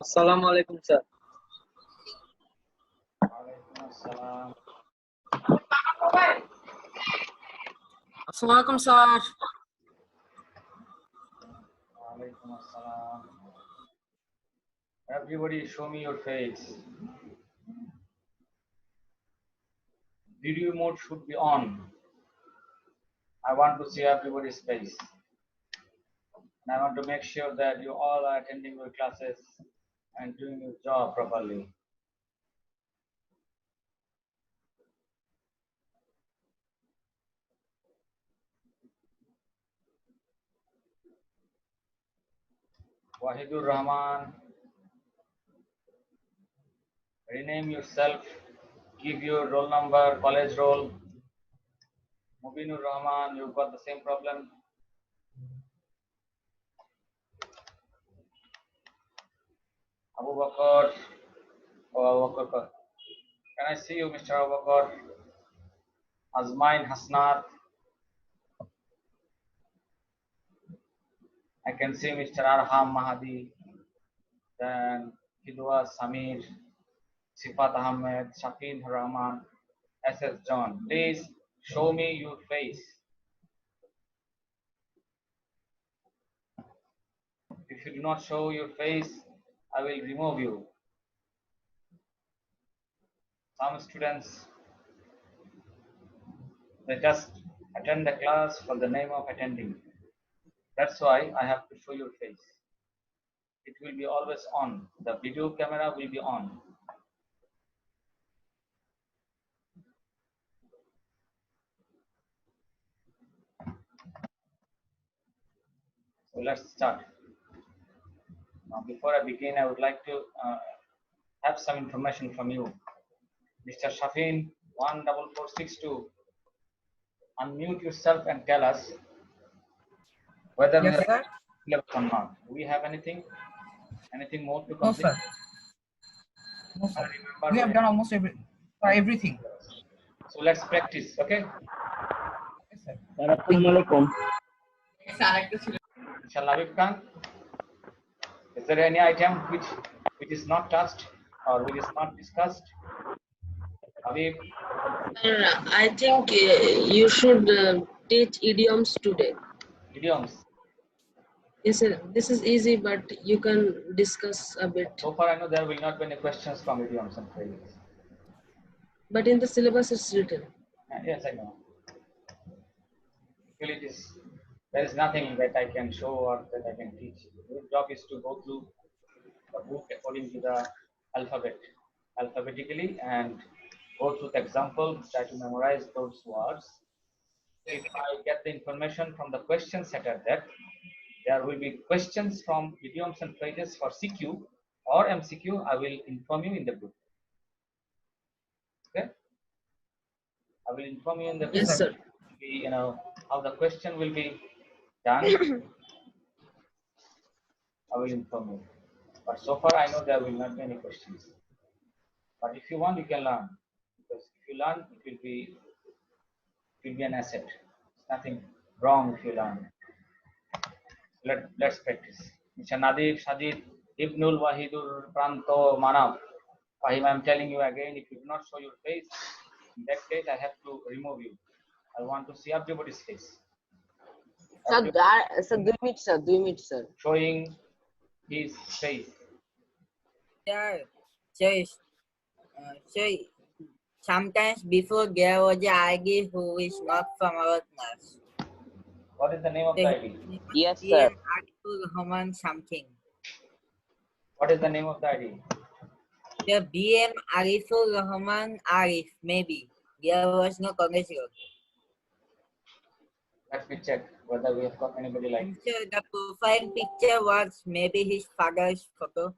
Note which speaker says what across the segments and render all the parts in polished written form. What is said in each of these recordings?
Speaker 1: Assalamu alaikum, sir.
Speaker 2: Assalam.
Speaker 3: Assalamualaikum, sir.
Speaker 2: Walaikum assalam. Everybody show me your face. Video mode should be on. I want to see everybody's face. And I want to make sure that you all are attending your classes and doing your job properly. Wahidur Rahman, rename yourself, give your roll number, college roll. Mubinur Rahman, you've got the same problem. Abu Bakr, Abu Bakr. Can I see you, Mr. Abu Bakr? Azmain Hasnat. I can see Mr. Arham Mahadi. Then Hidwa Samir, Sifat Ahmed, Shafin Rahman, SS John. Please show me your face. If you do not show your face, I will remove you. Some students, they just attend the class for the name of attending. That's why I have to show your face. It will be always on. The video camera will be on. So let's start. Now, before I begin, I would like to have some information from you. Mr. Shafin, 14462, unmute yourself and tell us whether we
Speaker 3: Yes,
Speaker 2: have
Speaker 3: sir.
Speaker 2: syllabus or not. Do we have anything? Anything more to
Speaker 3: No,
Speaker 2: complete?
Speaker 3: sir. No, sir.
Speaker 2: Remember
Speaker 3: We have done almost everything.
Speaker 2: So let's practice, okay?
Speaker 3: Yes, sir.
Speaker 1: Assalamualaikum.
Speaker 2: Inshallah, Habib Khan, is there any item which is not touched or which is not discussed? Habib,
Speaker 4: I think you should teach idioms today.
Speaker 2: idioms.
Speaker 4: Yes, sir. This is easy, but you can discuss a bit.
Speaker 2: So far, I know there will not be any questions from idioms and phrases.
Speaker 4: But in the syllabus, it's written.
Speaker 2: Yes, I know. Actually, there is nothing that I can show or that I can teach. Your job is to go through the book according to the alphabetically, and go through the example, try to memorize those words. If I get the information from the question set at that, there will be questions from idioms and phrases for CQ or MCQ. I will inform you in the group. Okay? I will inform you in the group.
Speaker 4: Yes, sir.
Speaker 2: How the question will be done. I will inform you. But so far, I know there will not be any questions. But if you want, you can learn. Because if you learn, it will be an asset. There's nothing wrong if you learn. Let's practice. Mr. Nadif, Sajid, Ibnul Wahidur Pranto Manav. Fahim, I'm telling you again, if you do not show your face, in that case, I have to remove you. I want to see everybody's face.
Speaker 5: Sir, 2 minutes, sir. 2 minutes, sir.
Speaker 2: Showing his face.
Speaker 6: So sometimes before there was an ID who is not from our class.
Speaker 2: What is the name of the ID?
Speaker 5: Yes, sir.
Speaker 6: Arifur Rahman something.
Speaker 2: What is the name of the ID?
Speaker 6: The BM Arifur Rahman Arif, maybe. There was no college road.
Speaker 2: Let me check whether we have got anybody like
Speaker 6: And
Speaker 2: this.
Speaker 6: so the profile picture was maybe his father's photo.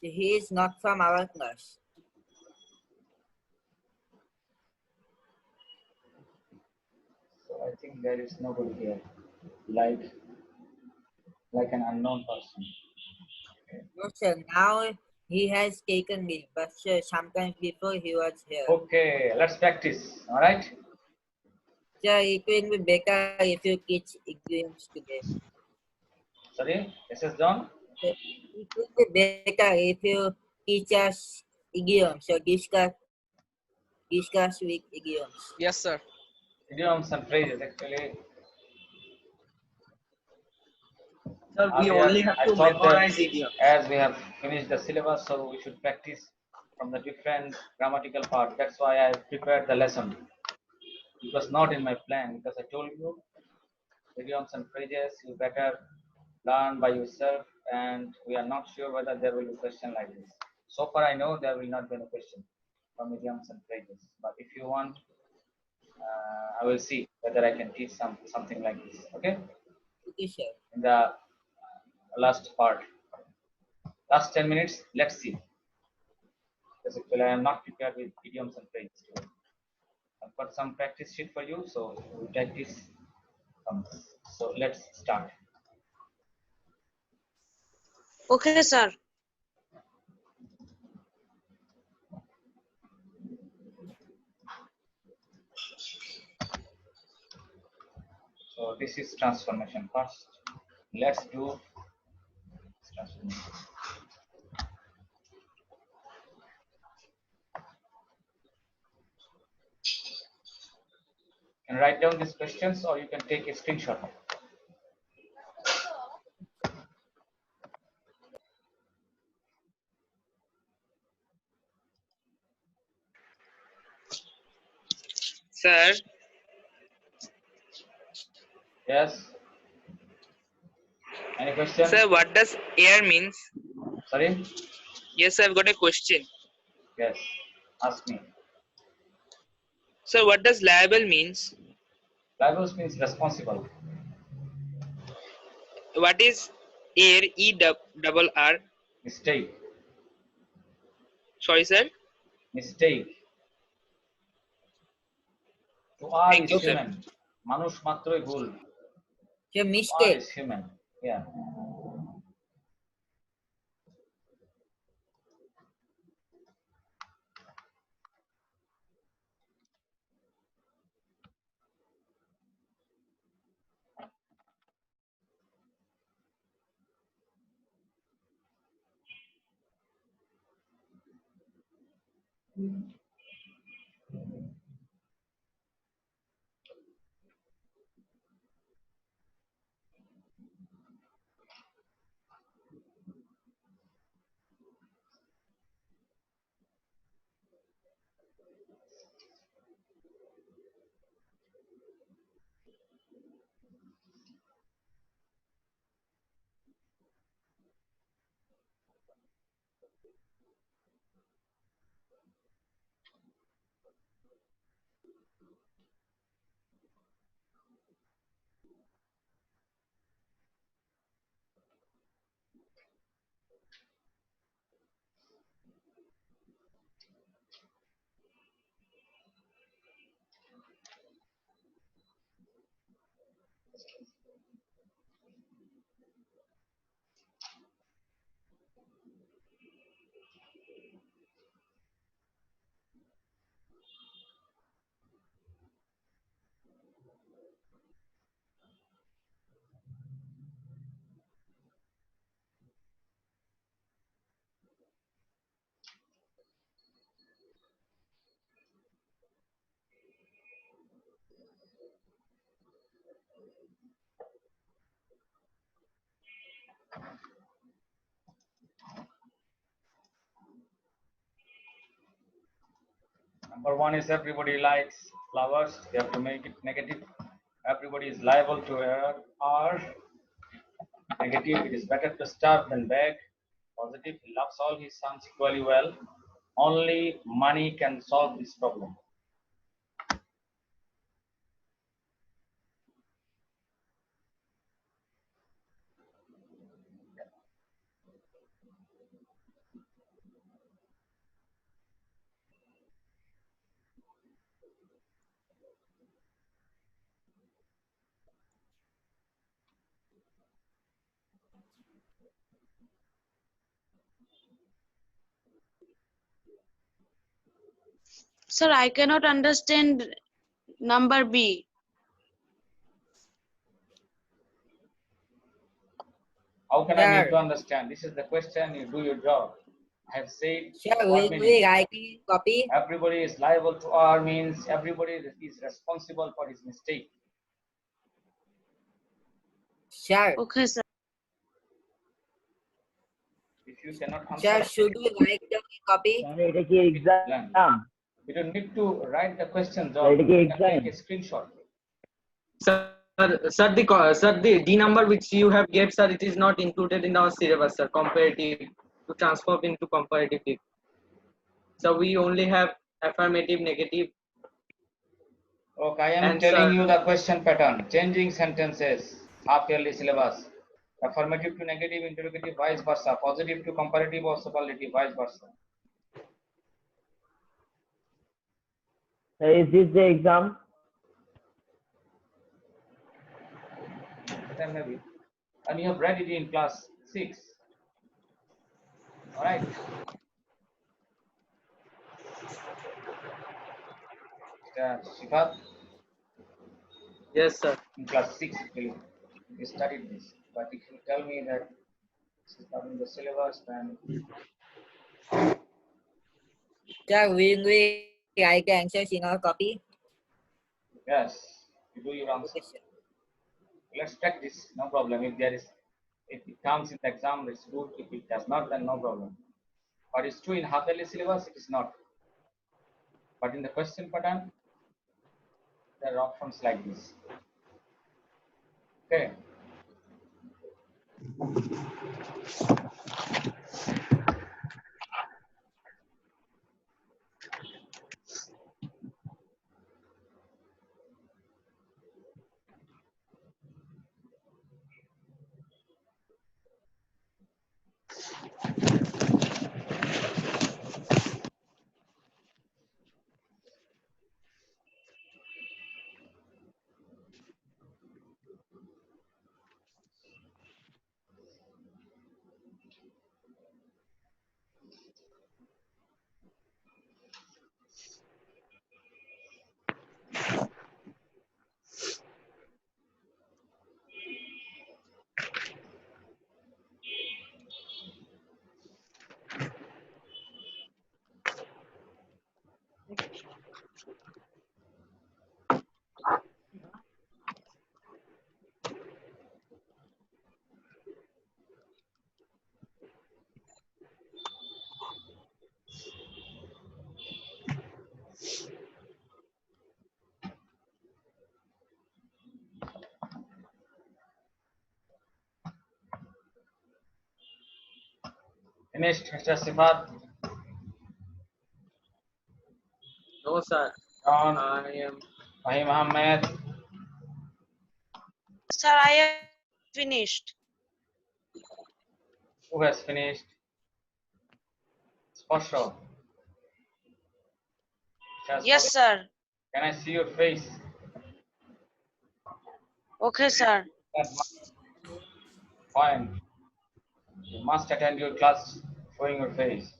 Speaker 6: He is not from our class.
Speaker 2: So I think there is nobody here. Like an unknown person.
Speaker 6: No, sir. Now he has taken leave, but sir, sometimes before he was here.
Speaker 2: Okay, let's practice. All right.
Speaker 6: Sir, it will be better if you teach exams today.
Speaker 2: Sorry, SS John.
Speaker 6: It will be better if you teach us idioms or discuss with idioms.
Speaker 7: Yes, sir.
Speaker 2: Idioms and phrases actually.
Speaker 1: Sir, we
Speaker 2: Earlier,
Speaker 1: only have
Speaker 2: I
Speaker 1: to
Speaker 2: thought that
Speaker 1: memorize idiom.
Speaker 2: as we have finished the syllabus, so we should practice from the different grammatical part. That's why I prepared the lesson. It was not in my plan because I told you idioms and phrases you better learn by yourself, and we are not sure whether there will be a question like this. So far, I know there will not be a question from idioms and phrases. But if you want, I will see whether I can teach something like this. Okay,
Speaker 6: Okay, sir.
Speaker 2: in the last part, last 10 minutes. Let's see. Because actually, I am not prepared with idioms and phrases. I've got some practice sheet for you, so we practice. So let's start.
Speaker 4: Okay, sir.
Speaker 2: So this is transformation first. Let's do transformation. You can write down these questions or you can take a screenshot.
Speaker 7: Sir,
Speaker 2: Yes. Any question?
Speaker 7: sir, what does air means?
Speaker 2: Sorry?
Speaker 7: Yes, I've got a question.
Speaker 2: Yes. Ask me.
Speaker 7: Sir, what does liable means?
Speaker 2: Liable means responsible.
Speaker 7: What is air, double R?
Speaker 2: Mistake.
Speaker 7: Sorry, sir.
Speaker 2: Mistake. To all
Speaker 7: Thank
Speaker 2: is
Speaker 7: you, sir.
Speaker 2: human. মানুষ মাত্রই ভুল.
Speaker 6: So
Speaker 2: All
Speaker 6: mistake.
Speaker 2: is human. Yeah. Number one is everybody likes flowers. You have to make it negative. Everybody is liable to error. Or negative, it is better to starve than beg. Positive, he loves all his sons equally well. Only money can solve this problem.
Speaker 4: Sir, I cannot understand number B.
Speaker 2: How can I make
Speaker 6: Sir.
Speaker 2: you understand? This is the question, you do your job. I have said
Speaker 6: Sir,
Speaker 2: what
Speaker 6: will
Speaker 2: meaning.
Speaker 6: we writing copy?
Speaker 2: Everybody is liable to err means everybody is responsible for his mistake.
Speaker 6: Sir.
Speaker 4: Okay, sir.
Speaker 2: If you cannot
Speaker 6: Sir,
Speaker 2: answer,
Speaker 6: should we write the copy?
Speaker 1: এটা কি exam?
Speaker 2: you don't need to write the question,
Speaker 1: Sir,
Speaker 2: John.
Speaker 1: এটা কি
Speaker 2: You can
Speaker 1: exam?
Speaker 2: take a screenshot.
Speaker 8: Sir, the D number which you have gave, sir, it is not included in our syllabus, sir. Comparative to transform into comparative. So we only have affirmative, negative.
Speaker 2: Okay, I am
Speaker 8: And
Speaker 2: telling
Speaker 8: sir-
Speaker 2: you the question pattern. Changing sentences, half yearly syllabus. Affirmative to negative, interrogative, vice versa. Positive to comparative or superlative, vice versa.
Speaker 1: Sir, is this the exam?
Speaker 2: Then maybe. And you have read it in class 6. All right. Shifat,
Speaker 8: Yes, sir.
Speaker 2: in class 6, you studied this. But if you tell me that this is not in the syllabus, then
Speaker 6: Sir, will we write the answers in our copy?
Speaker 2: yes, you do your answer.
Speaker 6: Okay, sir.
Speaker 2: Let's check this, no problem. If it comes in the exam, it's good. If it does not, then no problem. But it's true in half yearly syllabus, it is not. But in the question pattern, there are options like this. Okay. Finished, Mr. Sifat?
Speaker 8: No, sir.
Speaker 2: John,
Speaker 8: I am.
Speaker 2: Fahim Ahmed,
Speaker 9: Sir, I have finished.
Speaker 2: who has finished? Spasho.
Speaker 9: Yes, sir.
Speaker 2: Can I see your face?
Speaker 9: Okay, sir.
Speaker 2: That must- Fine. You must attend your class showing your face.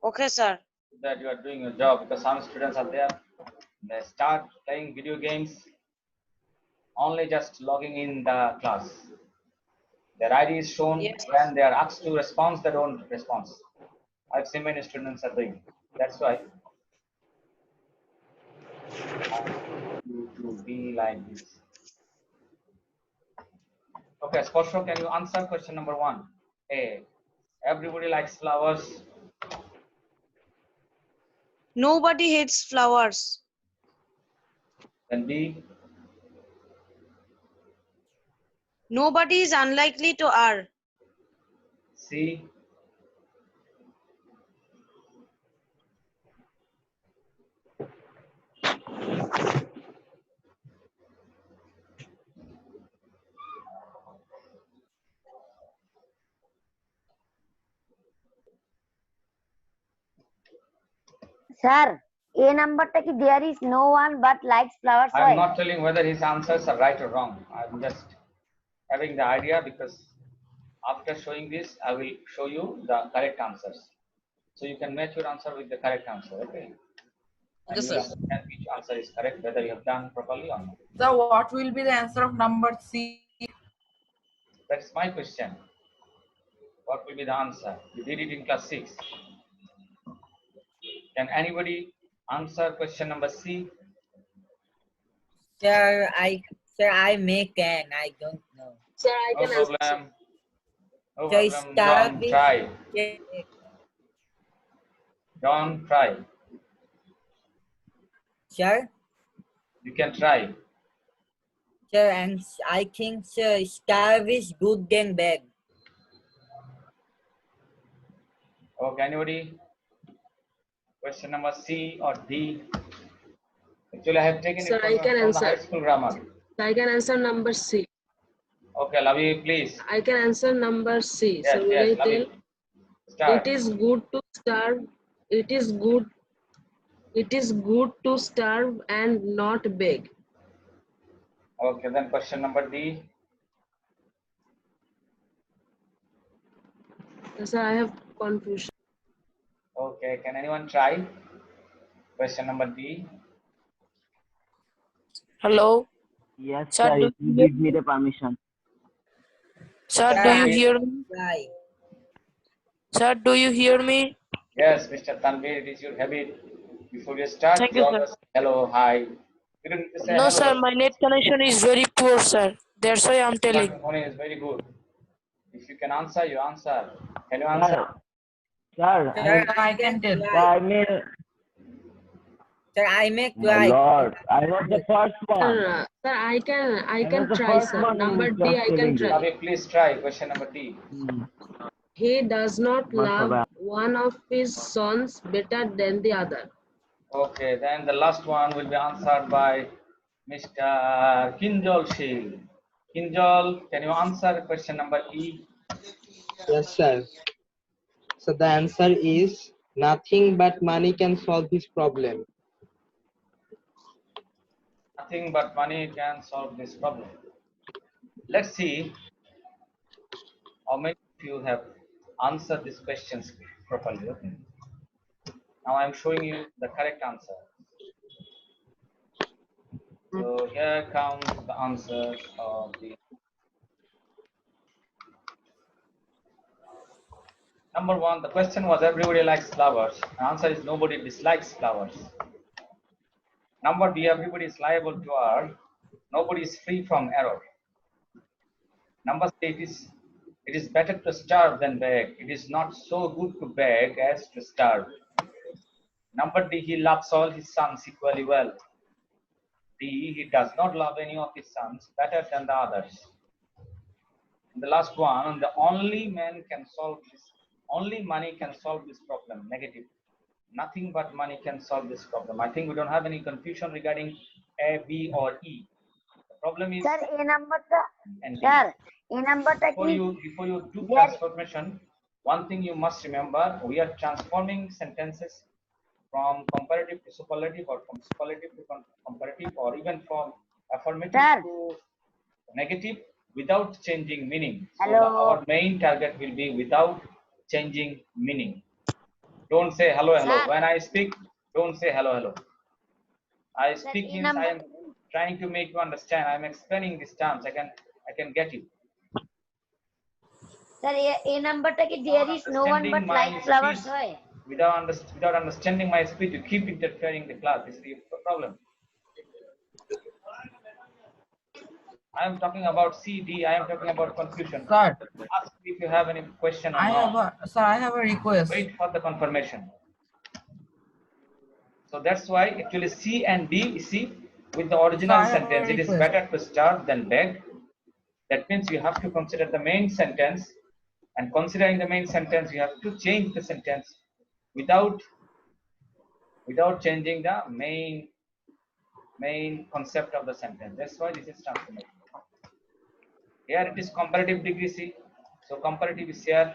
Speaker 9: Okay, sir.
Speaker 2: That you are doing your job, because some students are there, they start playing video games only just logging in the class. Their ID is shown.
Speaker 9: Yes.
Speaker 2: When they are asked to respond, they don't respond. I've seen many students are doing. That's why to be like this. Okay, Spasho, can you answer question number 1? A. Everybody likes flowers.
Speaker 9: Nobody hates flowers.
Speaker 2: Then B.
Speaker 9: Nobody is unlikely to err.
Speaker 2: C.
Speaker 10: Sir এ নাম্বারটা কি there is no one but likes flowers
Speaker 2: I'm
Speaker 10: হয়
Speaker 2: not telling whether his answers are right or wrong. I'm just having the idea, because after showing this, I will show you the correct answers. So you can match your answer with the correct answer, okay? And
Speaker 3: Yes,
Speaker 2: you
Speaker 3: sir.
Speaker 2: will understand which answer is correct, whether you have done properly or not.
Speaker 3: So what will be the answer of number C?
Speaker 2: That's my question. What will be the answer? You did it in class 6. Can anybody answer question number C?
Speaker 6: Sir, I may can. I don't know.
Speaker 4: Sir, I
Speaker 2: No
Speaker 4: can answer.
Speaker 2: problem. No
Speaker 6: So
Speaker 2: problem. Don't try. Don't try.
Speaker 6: Sir,
Speaker 2: You can try.
Speaker 6: sir, and I think sir, starve is good than bad.
Speaker 2: Okay, anybody? Question number C or D? Actually, I have taken
Speaker 4: Sir,
Speaker 2: it
Speaker 4: I
Speaker 2: from,
Speaker 4: can
Speaker 2: the
Speaker 4: answer.
Speaker 2: high school grammar.
Speaker 4: I can answer number C.
Speaker 2: Okay, Lavi, please.
Speaker 4: I can answer number C.
Speaker 2: Yes,
Speaker 4: So will
Speaker 2: yes,
Speaker 4: I tell?
Speaker 2: Lavi. Start.
Speaker 4: It is good to starve. It is good. It is good to starve and not beg.
Speaker 2: Okay, then question number D.
Speaker 4: Sir, I have confusion.
Speaker 2: Okay, can anyone try? Question number D.
Speaker 9: Hello,
Speaker 1: Yes,
Speaker 9: sir.
Speaker 1: sir.
Speaker 9: Do
Speaker 1: If you
Speaker 9: you hear
Speaker 1: give me the permission.
Speaker 9: Sir,
Speaker 6: Sir,
Speaker 9: do you
Speaker 6: I
Speaker 9: hear me?
Speaker 6: try.
Speaker 9: Sir, do you hear me?
Speaker 2: Yes, Mr. Tanvir, it is your habit. Before you start,
Speaker 9: Thank
Speaker 2: you
Speaker 9: you, sir.
Speaker 2: always say hello, hi. You don't need to say
Speaker 9: No,
Speaker 2: hello.
Speaker 9: sir. My net connection is very poor, sir. That's why I'm telling.
Speaker 2: Smartphone is very good. If you can answer, you answer. Can you answer?
Speaker 1: Sir,
Speaker 6: Sir,
Speaker 3: I can tell.
Speaker 6: try.
Speaker 1: I mean,
Speaker 6: Sir, I may
Speaker 1: my
Speaker 6: try.
Speaker 1: lord, I was the first one.
Speaker 4: Sir, I
Speaker 1: I
Speaker 4: can
Speaker 1: was the
Speaker 4: try,
Speaker 1: first
Speaker 4: sir.
Speaker 1: one
Speaker 4: Number
Speaker 1: who
Speaker 4: D,
Speaker 1: was
Speaker 4: I can
Speaker 1: telling this.
Speaker 4: try.
Speaker 2: Lavi, please try. Question number D.
Speaker 4: He does not love
Speaker 1: Mashallah.
Speaker 4: one of his sons better than the other.
Speaker 2: Okay, then the last one will be answered by Mr. Kinjol Shil. Kinjol, can you answer question number E?
Speaker 8: Yes, sir. So the answer is nothing but money can solve this problem.
Speaker 2: Nothing but money can solve this problem. Let's see how many of you have answered these questions properly. Okay. Now I'm showing you the correct answer. So here comes the answers of the number one. The question was everybody likes flowers. The answer is nobody dislikes flowers. Number B, everybody is liable to err. Nobody is free from error. Number C, it is better to starve than beg. It is not so good to beg as to starve. Number D, he loves all his sons equally well. D, he does not love any of his sons better than the others. And the last one, the only money can solve this problem. Negative. Nothing but money can solve this problem. I think we don't have any confusion regarding A, B, or E. The problem is
Speaker 10: Sir, A number ta,
Speaker 2: and D.
Speaker 10: sir, A number ta
Speaker 2: Before
Speaker 10: ki,
Speaker 2: you do
Speaker 10: There-
Speaker 2: transformation, one thing you must remember: we are transforming sentences from comparative to superlative, or from superlative to comparative, or even from affirmative
Speaker 10: Sir.
Speaker 2: to negative without changing meaning. So
Speaker 10: Hello.
Speaker 2: our main target will be without changing meaning. Don't say hello, hello.
Speaker 10: Sir.
Speaker 2: When I speak, don't say hello, hello. I speak
Speaker 10: A
Speaker 2: means
Speaker 10: number-
Speaker 2: I am trying to make you understand. I am explaining these terms. I can get you.
Speaker 10: sir, A number ta ki there is no one but
Speaker 2: Understanding my
Speaker 10: like flowers
Speaker 2: speech,
Speaker 10: hoy.
Speaker 2: without understanding my speech, you keep interfering the class. This is the problem. I am talking about C, D. I am talking about confusion.
Speaker 3: Sir,
Speaker 2: Ask me if you have any question or
Speaker 3: I
Speaker 2: not.
Speaker 3: have a request.
Speaker 2: Wait for the confirmation. So that's why actually C and D, you see, with the original
Speaker 3: I have a
Speaker 2: sentence, it is
Speaker 3: request.
Speaker 2: better to starve than beg. That means you have to consider the main sentence, and considering the main sentence, you have to change the sentence without changing the main concept of the sentence. That's why this is transformation. Here it is comparative degree C. So comparative is here.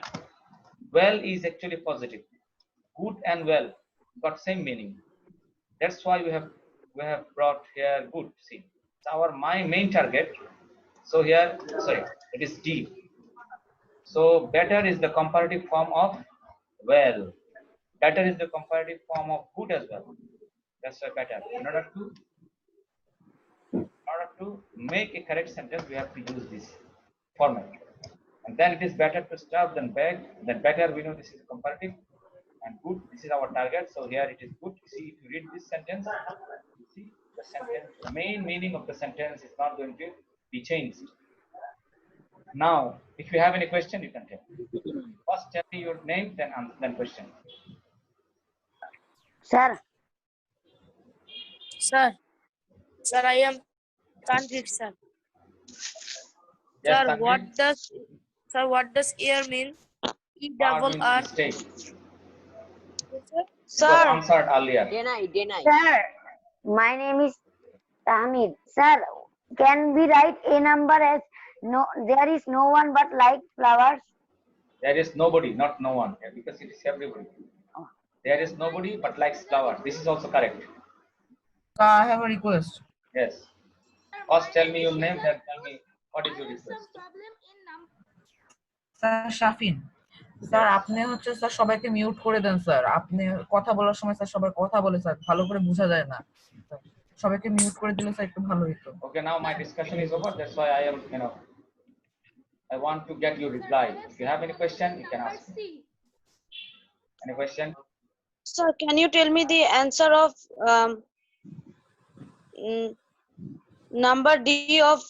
Speaker 2: Well is actually positive. Good and well got same meaning. That's why we have brought here good. See, it's my main target. So here, sorry, it is D. So better is the comparative form of well. Better is the comparative form of good as well. That's why better. In order to make a correct sentence, we have to use this format. And then it is better to starve than beg. Then better, we know this is comparative. And good, this is our target. So here it is good. See, if you read this sentence, you see the sentence, the main meaning of the sentence is not going to be changed. Now, if you have any question, you can tell. First, tell me your name, then question.
Speaker 10: Sir,
Speaker 9: Sir, I am Tanvir, sir.
Speaker 2: Yes,
Speaker 9: Sir,
Speaker 2: Tanvir.
Speaker 9: what does year mean? E
Speaker 2: R
Speaker 9: double
Speaker 2: means
Speaker 9: R.
Speaker 2: mistake. It was
Speaker 9: Sir,
Speaker 2: answered earlier.
Speaker 5: Deny.
Speaker 10: sir, my name is Hamid. Sir, can we write a number as no? There is no one but like flowers.
Speaker 2: There is nobody, not no one, because it is everybody. There is nobody but likes flowers. This is also correct.
Speaker 3: I have a request.
Speaker 2: Yes. First, tell me your name, then tell me what is your request.
Speaker 3: Sir Shafin sir আপনি হচ্ছে sir সবাইকে mute করে দেন sir আপনি কথা বলার সময় sir সবাই কথা বলে স্যার ভালো করে বোঝা যায় না সবাইকে মিউট করে দিলে স্যার একটু ভালো হতো
Speaker 2: Okay, now my discussion is over. That's why I am, I want to get your reply. If you have any question, you can ask me. Any question?
Speaker 9: sir, can you tell me the answer of number D of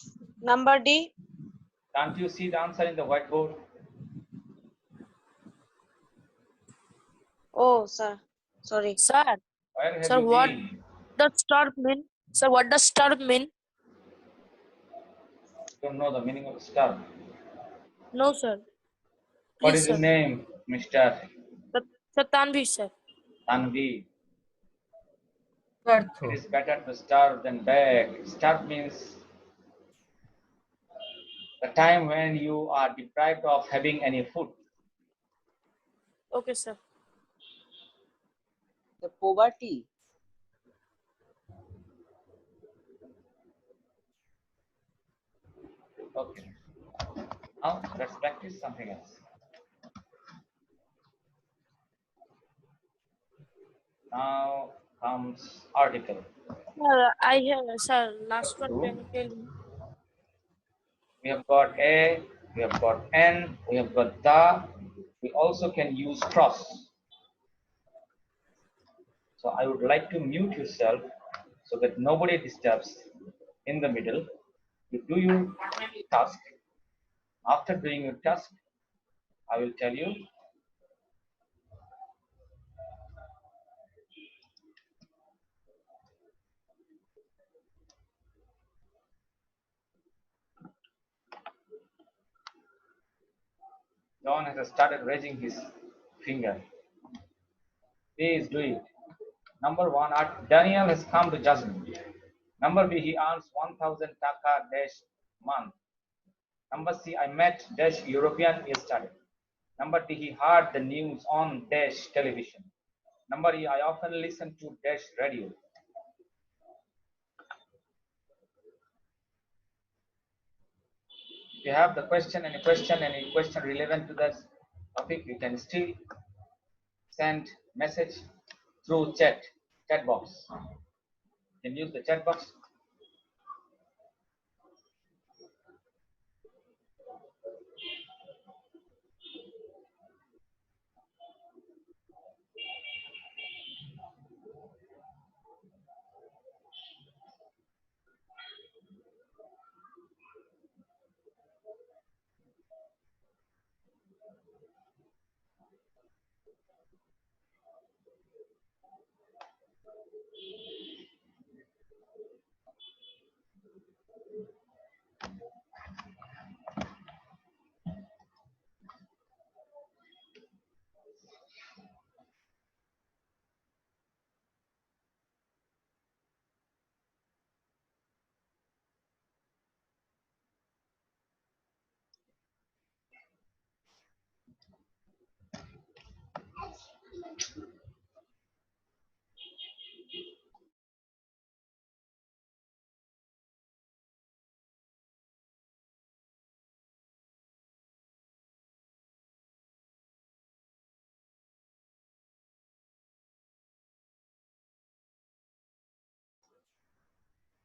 Speaker 9: number D?
Speaker 2: Can't you see the answer in the whiteboard?
Speaker 9: Oh, sir, sorry. Sir,
Speaker 2: Where have
Speaker 9: sir,
Speaker 2: you
Speaker 9: what
Speaker 2: been?
Speaker 9: does star mean? Sir, what does star mean?
Speaker 2: Don't know the meaning of star.
Speaker 9: No, sir.
Speaker 2: What
Speaker 9: Please,
Speaker 2: is your
Speaker 9: sir.
Speaker 2: name, Mr.
Speaker 9: Sir, Tanvir, sir.
Speaker 2: Tanvi?
Speaker 3: ব্যর্থ
Speaker 2: It is better to starve than beg. Starve means the time when you are deprived of having any food.
Speaker 9: Okay, sir.
Speaker 5: The poverty.
Speaker 2: Okay. Now let's practice something else. Now comes article.
Speaker 9: Sir, I have, sir, last one, can you tell me?
Speaker 2: We have got a, we have got n, we have got the. We also can use cross. So I would like to mute yourself so that nobody disturbs in the middle. You do your task. After doing your task, I will tell you. John has started raising his finger. Please do it. Number one, Daniel has come to judgment. Number B, he earns 1,000 taka dash month. Number C, I met dash European yesterday. Number D, he heard the news on dash television. Number E, I often listen to dash radio. If you have the question, any question relevant to this topic, you can still send message through chat box. You can use the chat box.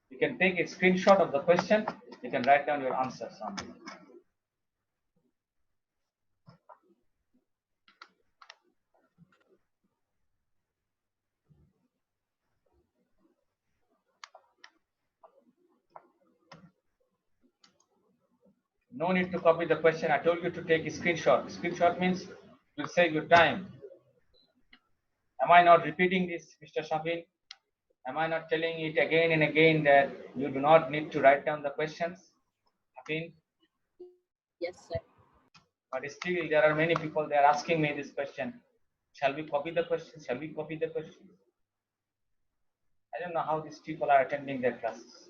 Speaker 2: You can take a screenshot of the question. You can write down your answers on it. No need to copy the question. I told you to take a screenshot. Screenshot means you save your time. Am I not repeating this, Mr. Shafin? Am I not telling it again and again that you do not need to write down the questions? Shafin?
Speaker 5: Yes, sir.
Speaker 2: But still, there are many people, they are asking me this question. Shall we copy the question? Shall we copy the question? I don't know how these people are attending their classes.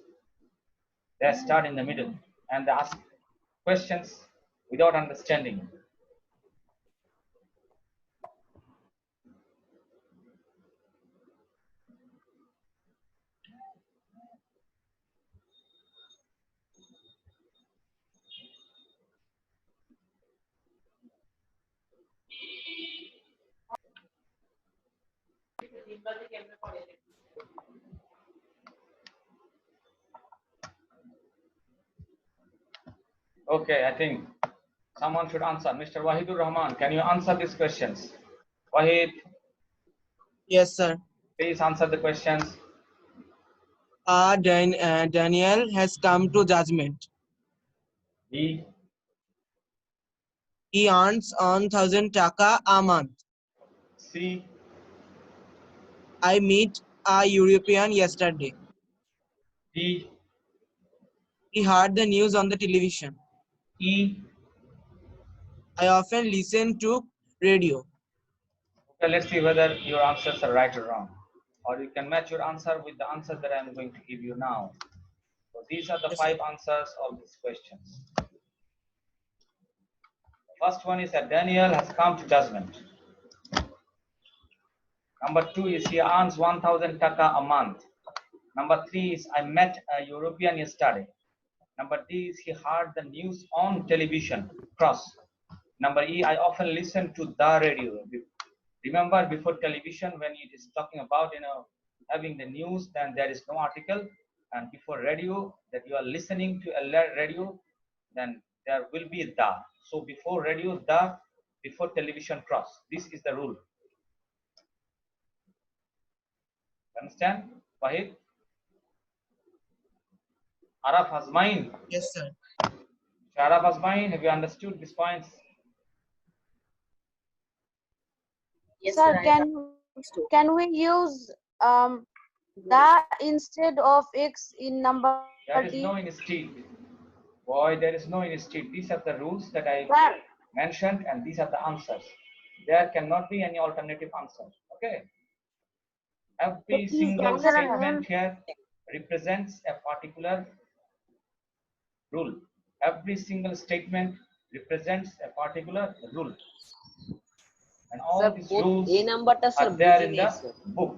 Speaker 2: They start in the middle and they ask questions without understanding. Okay, I think someone should answer. Mr. Wahidur Rahman, can you answer these questions? Wahid,
Speaker 11: Yes, sir.
Speaker 2: please answer the questions.
Speaker 11: Daniel has come to judgment.
Speaker 2: B,
Speaker 11: He earns 1,000 taka a month.
Speaker 2: C,
Speaker 11: I meet a European yesterday.
Speaker 2: D,
Speaker 11: He heard the news on the television.
Speaker 2: E.
Speaker 11: I often listen to radio.
Speaker 2: Okay, let's see whether your answers are right or wrong. Or you can match your answer with the answer that I'm going to give you now. So these are the
Speaker 11: Yes,
Speaker 2: 5 answers of these questions. The first one is that Daniel has come to judgment. Number 2 is he earns 1,000 taka a month. Number 3 is I met a European yesterday. Number D is he heard the news on television. Cross. Number E, I often listen to the radio. Remember, before television, when it is talking about having the news, then there is no article. And before radio, that you are listening to a radio, then there will be the. So before radio, the, before television, cross. This is the rule. Understand, Wahid? Araf Hazmain.
Speaker 11: Yes, sir.
Speaker 2: Araf Hazmain, have you understood these points?
Speaker 5: Yes,
Speaker 9: Sir,
Speaker 5: sir.
Speaker 9: can we use the instead of x in number
Speaker 2: There is
Speaker 9: D?
Speaker 2: no instead. Boy, there is no instead. These are the rules that I
Speaker 9: Sir,
Speaker 2: mentioned, and these are the answers. There cannot be any alternative answer. Okay. Every
Speaker 10: please
Speaker 2: single
Speaker 10: answer
Speaker 2: statement here represents a particular rule. Every single statement represents a particular rule. And all
Speaker 5: Sir,
Speaker 2: these
Speaker 5: both
Speaker 2: rules
Speaker 5: A number ta sir
Speaker 2: are there
Speaker 5: বুঝি
Speaker 2: in
Speaker 5: নেই,
Speaker 2: the
Speaker 5: sir.
Speaker 2: book.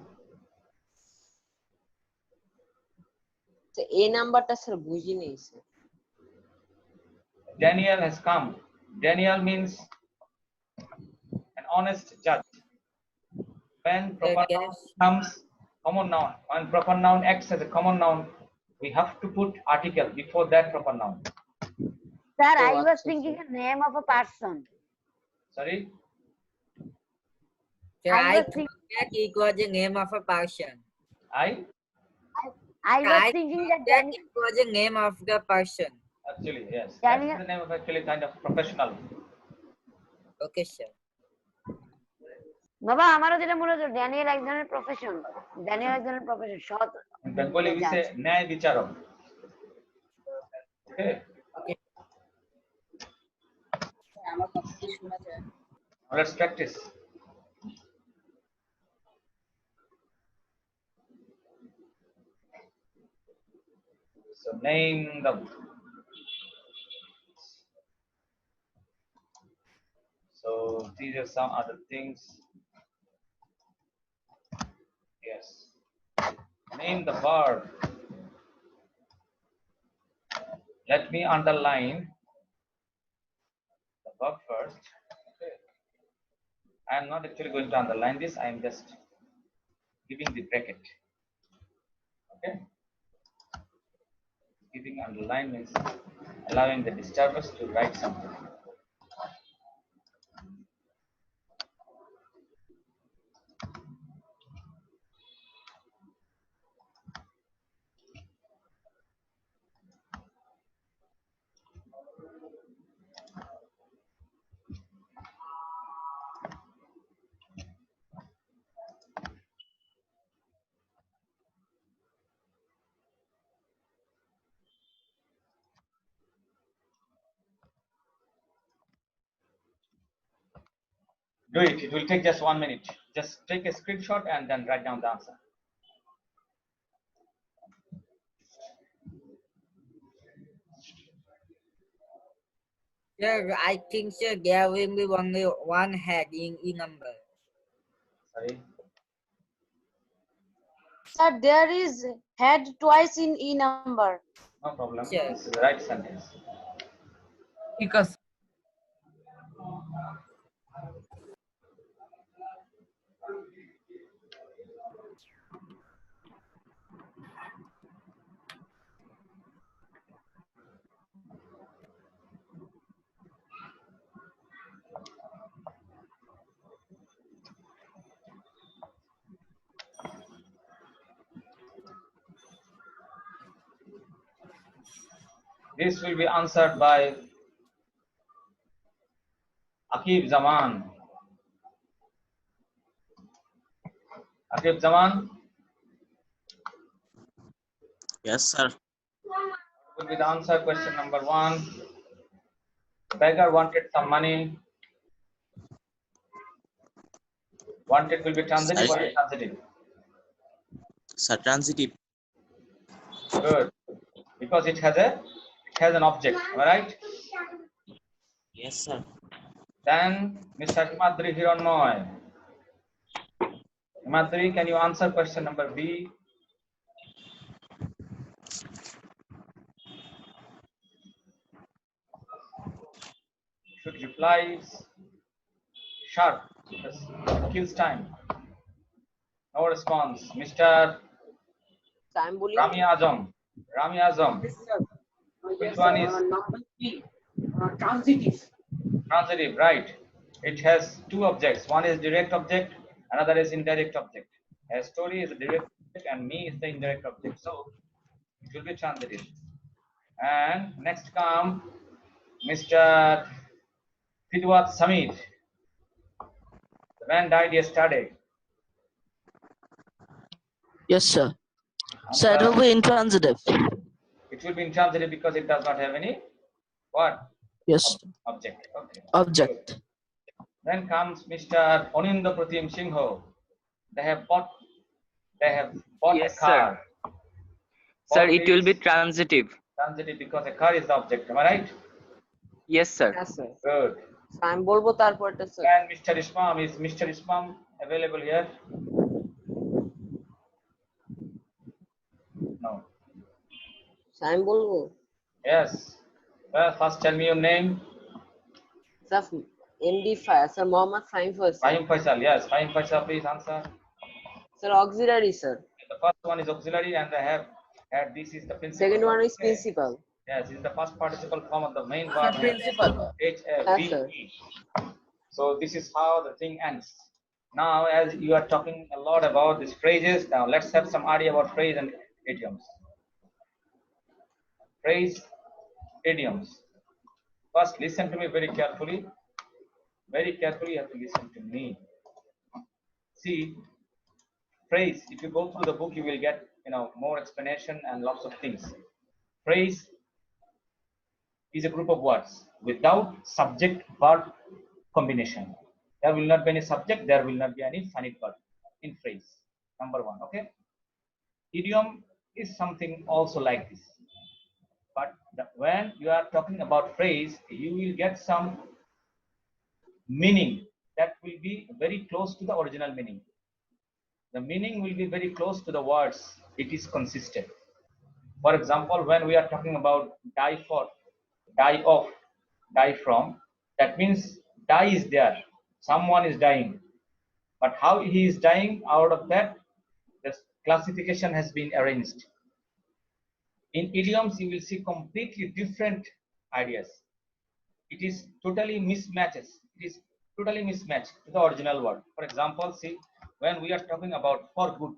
Speaker 5: So, A number ta sir বুঝি নেই, sir.
Speaker 2: Daniel has come. Daniel means an honest judge. When proper noun comes, common noun. When proper noun acts as a common noun, we have to put article before that proper noun.
Speaker 10: Sir,
Speaker 5: Oh,
Speaker 10: I was
Speaker 5: अच्छा,
Speaker 10: thinking
Speaker 5: sir.
Speaker 10: a name of a person.
Speaker 2: Sorry?
Speaker 6: Sir,
Speaker 10: I
Speaker 6: I
Speaker 10: was
Speaker 6: thought
Speaker 10: thinking
Speaker 6: that it was the name of a person.
Speaker 2: I
Speaker 10: was thinking that
Speaker 6: that it was the name of the person.
Speaker 2: actually, yes.
Speaker 10: Daniel-
Speaker 2: That's the name of actually kind of professional.
Speaker 6: Okay, sir.
Speaker 10: বাবা আমারও যেটা মনে হচ্ছে Daniel এক ধরনের profession Daniel এক ধরনের profession সৎ
Speaker 2: In Bengali, we say Nyay Vicharak. Okay.
Speaker 5: আমার কথা কি শোনা যায়?
Speaker 2: Now let's practice. So name the. So these are some other things. Yes. Name the verb. Let me underline the verb first. Okay. I am not actually going to underline this. I am just giving the bracket. Okay. Giving underline means allowing the disturbance to write something. Do it. It will take just 1 minute. Just take a screenshot and then write down the answer.
Speaker 6: Sir, I think, sir, there will be only one head in E number.
Speaker 2: Sorry.
Speaker 9: Sir, there is head twice in E number.
Speaker 2: No problem.
Speaker 6: Yes.
Speaker 2: This is the right sentence.
Speaker 3: Because
Speaker 2: This will be answered by Akib Zaman. Akib Zaman
Speaker 12: Yes, sir.
Speaker 2: will be the answer. Question number 1. Beggar wanted some money. Wanted will be transitive or intransitive?
Speaker 12: Sir, transitive.
Speaker 2: Good. Because it has an object. Am I right?
Speaker 12: Yes, sir.
Speaker 2: Then Mr. Himadri Hiranmoy. Himadri, can you answer question number B? Should reply sharp. Yes. Kills time. No response. Mr.
Speaker 5: I'm bullying.
Speaker 2: Rami Azam. Rami Azam. Which one is
Speaker 8: number 3? Transitive.
Speaker 2: transitive? Right. It has two objects. One is direct object, another is indirect object. A story is a direct object and me is the indirect object. So it will be transitive. And next come Mr. Fidwat Samit. The man died yesterday.
Speaker 13: Yes, sir. Sir, it will be intransitive.
Speaker 2: It will be intransitive because it does not have any what?
Speaker 13: Yes.
Speaker 2: Object. Okay.
Speaker 13: Object.
Speaker 2: Then comes Mr. Onindo Pratim Singho. They have bought
Speaker 7: Yes,
Speaker 2: a car.
Speaker 7: Sir,
Speaker 2: Bought
Speaker 7: it will be
Speaker 2: is
Speaker 7: transitive.
Speaker 2: transitive because a car is the object. Am I right?
Speaker 7: Yes, sir.
Speaker 5: Yes, sir.
Speaker 2: Good.
Speaker 5: I'm বলবো তারপরটা sir.
Speaker 2: And Mr. Ismam, is Mr. Ismam available here? No.
Speaker 5: I'm বলবো.
Speaker 2: Yes. Well, first tell me your name.
Speaker 5: Sir, MD5, sir, Mohammad Fahim Faisal.
Speaker 2: Fahim Faisal. Yes, Fahim Faisal, please answer.
Speaker 5: Sir, auxiliary, sir.
Speaker 2: The first one is auxiliary, and I have had this is the principal.
Speaker 5: Second one is
Speaker 2: Okay.
Speaker 5: principal.
Speaker 2: Yes, this is the first participle form of the main verb.
Speaker 3: principal.
Speaker 2: H-A-V-E. So this is how the thing ends. Now, as you are talking a lot about these phrases, now let's have some idea about phrase and idioms. Phrase, idioms. First, listen to me very carefully. Very carefully, you have to listen to me. See, phrase, if you go through the book, you will get, more explanation and lots of things. Phrase is a group of words without subject-verb combination. There will not be any subject, there will not be any finite verb in phrase. Number 1, okay? Idiom is something also like this. But when you are talking about phrase, you will get some meaning that will be very close to the original meaning. The meaning will be very close to the words it is consistent. For example, when we are talking about die for, die of, die from, that means die is there. Someone is dying. But how he is dying, out of that, the classification has been arranged. In idioms, you will see completely different ideas. It is totally mismatches. It is totally mismatched to the original word. For example, see, when we are talking about for good,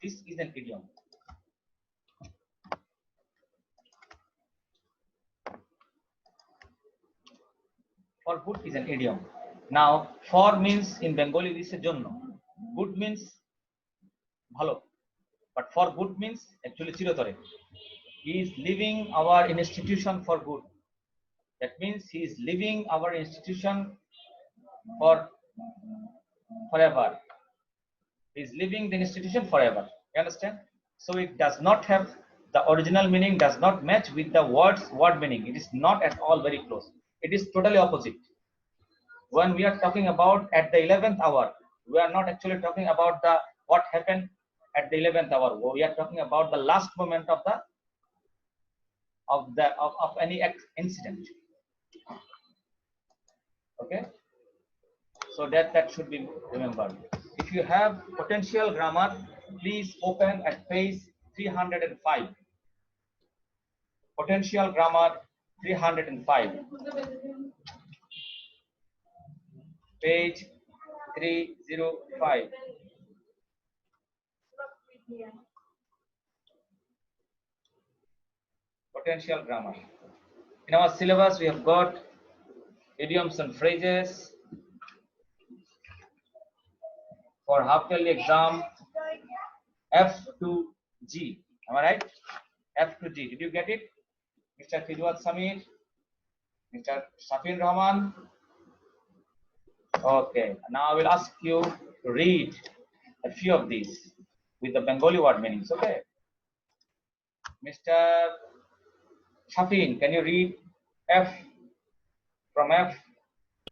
Speaker 2: this is an idiom. For good is an idiom. Now, for means in Bengali this is jonno. Good means bhalo. But for good means actually chirotore. He is leaving our institution for good. That means he is leaving our institution for forever. Is leaving the institution forever. You understand? So it does not have the original meaning, does not match with the word meaning. It is not at all very close. It is totally opposite. When we are talking about at the 11th hour, we are not actually talking about the what happened at the 11th hour. We are talking about the last moment of any incident. Okay, so that should be remembered. If you have potential grammar, please open at page 305. Potential grammar 305. Page 305. Potential grammar. In our syllabus, we have got idioms and phrases for half yearly exam F to G. Am I right? F to G. Did you get it? Mr. Fidwat Samir, Mr. Shafin Rahman. Okay, now I will ask you to read a few of these with the Bengali word meanings. Okay, Mr. Shafin, can you read F from F?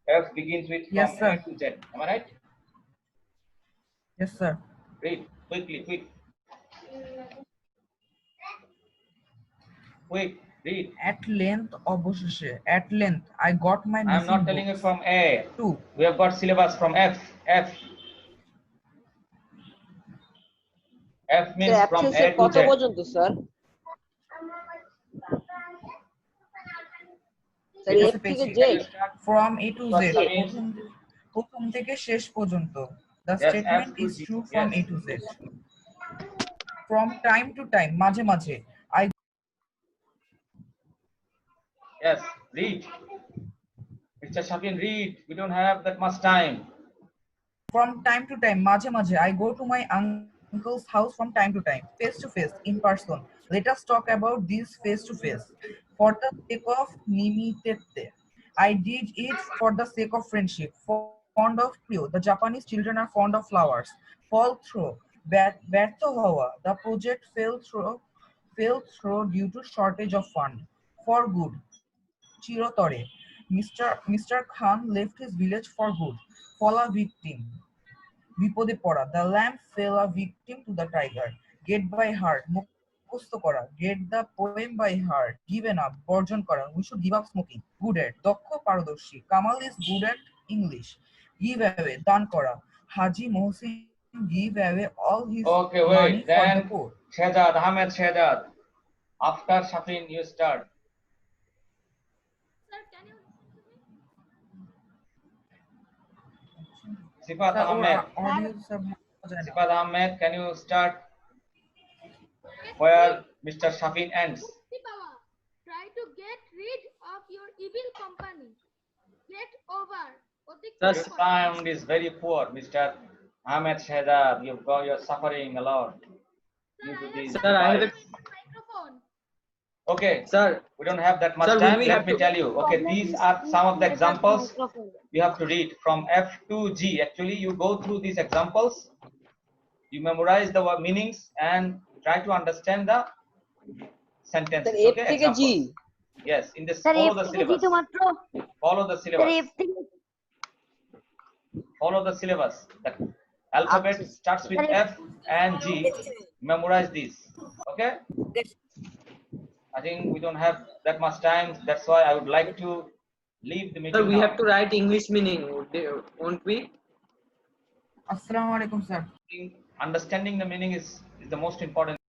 Speaker 2: F begins with
Speaker 3: Yes,
Speaker 2: from
Speaker 3: sir.
Speaker 2: A to Z. Am I right?
Speaker 3: Yes, sir.
Speaker 2: Read quickly, quick, read.
Speaker 3: At length, অবশেষে. At length, I got my
Speaker 2: I am
Speaker 3: missing
Speaker 2: not telling you
Speaker 3: books.
Speaker 2: from A.
Speaker 3: 2.
Speaker 2: We have got syllabus from F. F means
Speaker 5: sir
Speaker 2: from
Speaker 5: অ্যাবসেন্সের
Speaker 2: A to
Speaker 5: কত
Speaker 2: Z.
Speaker 5: পর্যন্ত sir? Sir
Speaker 3: ঠিক
Speaker 5: F
Speaker 3: আছে,
Speaker 5: থেকে
Speaker 3: পেয়েছি।
Speaker 5: Z
Speaker 3: From A to Z.
Speaker 2: Shafin.
Speaker 3: প্রথম থেকে শেষ পর্যন্ত। The
Speaker 2: Yes,
Speaker 3: statement
Speaker 2: F to
Speaker 3: is
Speaker 2: G.
Speaker 3: true from
Speaker 2: Yes.
Speaker 3: A to Z. From time to time, মাঝে মাঝে, I
Speaker 2: Yes, read. Mr. Shafin, read. We don't have that much time.
Speaker 3: from time to time, মাঝে মাঝে, I go to my uncle's house from time to time, face to face, in person. Let us talk about this face to face. For the sake of nimitete, I did it for the sake of friendship. Fond of Crew, the Japanese children are fond of flowers. Fall through, ব্যর্থ হওয়া, the project fell through due to shortage of fund. For good, চিরতরে, Mr. Khan left his village for good. Fall a victim, বিপদে পড়া, the lamb fell a victim to the tiger. Get by heart, মুখস্থ করা, get the poem by heart. Given up, বর্জন করা, we should give up smoking. Good at, দক্ষ পারদর্শী, Kamal is good at English. Give away, দান করা, Haji Mohsin give away all his
Speaker 2: Okay,
Speaker 3: money
Speaker 2: wait.
Speaker 3: for the
Speaker 2: Then
Speaker 3: poor.
Speaker 2: Shehzad, Ahmed Shehzad. After Shafin, you start. Sifat
Speaker 3: Sir,
Speaker 2: Ahmed.
Speaker 3: audio sir বোঝা যায় না।
Speaker 2: Sifat Ahmed, can you start where Mr. Shafin ends?
Speaker 14: Try to get rid of your evil company. Get over.
Speaker 2: Your sound is very poor, Mr. Ahmed Shehzad. You're suffering a lot due to these
Speaker 8: Sir, I have a
Speaker 14: Microphone.
Speaker 2: Okay,
Speaker 8: sir.
Speaker 2: We don't have that much
Speaker 8: Sir,
Speaker 2: time.
Speaker 8: we
Speaker 2: Let
Speaker 8: have
Speaker 2: me
Speaker 8: to-
Speaker 2: tell you. Okay, these are some of the examples you have to read from F to G. Actually, you go through these examples, you memorize the meanings and try to understand the sentences.
Speaker 5: Sir F
Speaker 2: Okay,
Speaker 5: থেকে জি
Speaker 2: examples. Yes, in this
Speaker 10: sir
Speaker 2: follow
Speaker 10: F
Speaker 2: the
Speaker 10: থেকে জি
Speaker 2: syllabus.
Speaker 10: তো মাত্র
Speaker 2: Follow the
Speaker 10: sir
Speaker 2: syllabus.
Speaker 10: F থেকে
Speaker 2: Follow the syllabus. The alphabet starts with F and G. Memorize these. Okay. I think we don't have that much time. That's why I would like to leave the meeting
Speaker 8: Sir, we
Speaker 2: now.
Speaker 8: have to write English meaning, won't we?
Speaker 3: আসসালামু আলাইকুম sir.
Speaker 2: Understanding the meaning is the most important.